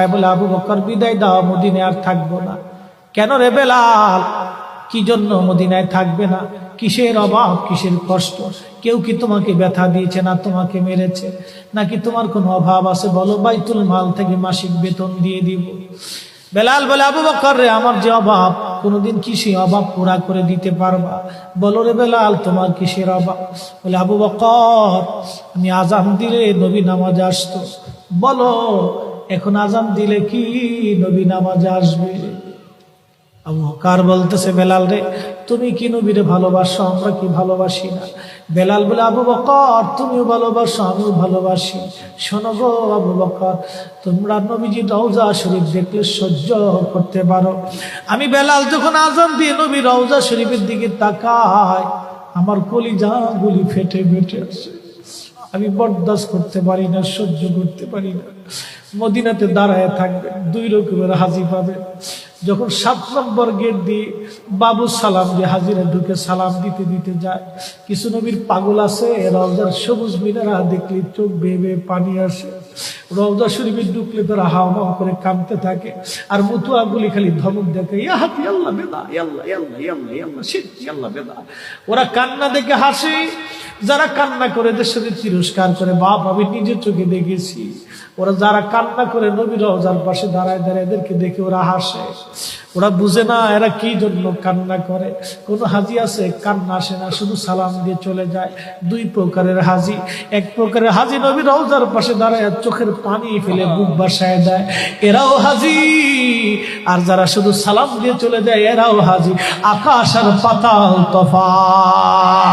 বলে, আবু বকর বিদায় দাও, মদিনায় আর থাকবো না। কেন রে বেলাল, কি জন্য মদিনায় থাকবে না? কিসের অভাব, কিসের কষ্ট? কেউ কি তোমাকে ব্যথা দিয়েছে না তোমাকে মেরেছে? নাকি তোমার কোনো অভাব আছে? বলো, বাইতুল মাল থেকে মাসিক বেতন দিয়ে দিব। বেলাল বলে, আবু বকর রে, আমার যে অভাব, কোনোদিন কি সেই অভাব পুরা করে দিতে পারবা? বলো রে বেলাল, তোমার কিসের অভাব? বলে, আবু বকর, আমি আজান দিলে নবী নামাজে আসতো। বলো, এখন আজান দিলে কি নবী নামাজে আসবে? আবু বকর বলতেছে, বেলাল রে, তুমি কি নবীরে ভালোবাসো, আমরা কি ভালোবাসি না? বেলাল বলে, আবু বকর, তুমিও ভালোবাসো, আমিও ভালোবাসি। শোনো গো আবু বকর, তোমরা নবীজি রওজা শরীফ দেখলে সহ্য করতে পারো? আমি বেলাল যখন আজান দিয়ে নবী রওজা শরীফের দিকে তাকাই, আমার কলিজা গুলি ফেটে ফেটে আসে। আমি বরদাস্ত করতে পারি না, সহ্য করতে পারি না। মদিনাতে দাঁড়ায় থাকবে, দুই রকমের হাজি পাবে। যখন 7 নম্বর গেট দিয়ে বাবু সালাম দিয়ে হাজিরা ঢুকে সালাম দিতে দিতে যায়, কিছু নবীর পাগল আছে, রওজার সবুজ মিনারা দেখলে চোখ বেয়ে বেয়ে পানি আসে। রওজা শরীফে ঢুকলে তারা হাওয়া করে কাঁদতে থাকে, আর মতুয়াগুলি খালি ধমক দেখে, ইয়া হাতি আল্লাহ বেদা, আল্লাহ আল্লাহ আল্লাহ আল্লাহ শিরকি আল্লাহ বেদা। ওরা কান্না দেখে হাসে, যারা কান্না করে দেশের তিরস্কার করে। বাপ, আমি নিজের চোখে দেখেছি, ওরা যারা কান্না করে নবী রওজার পাশে দাঁড়ায় দাঁড়ায় এদেরকে দেখে ওরা হাসে। ওরা বুঝে না এরা কি জন্য কান্না করে। কোন হাজি আছে কান্না আসে না, শুধু সালাম দিয়ে চলে যায়। দুই প্রকারের হাজি। এক প্রকারের হাজি নবী রওজার পাশে দাঁড়ায় চোখের পানি ফেলে বুক বাসায় দেয়, এরাও হাজি। আর যারা শুধু সালাম দিয়ে চলে যায়, এরাও হাজি। আকাশ আর পাতাল তফাৎ।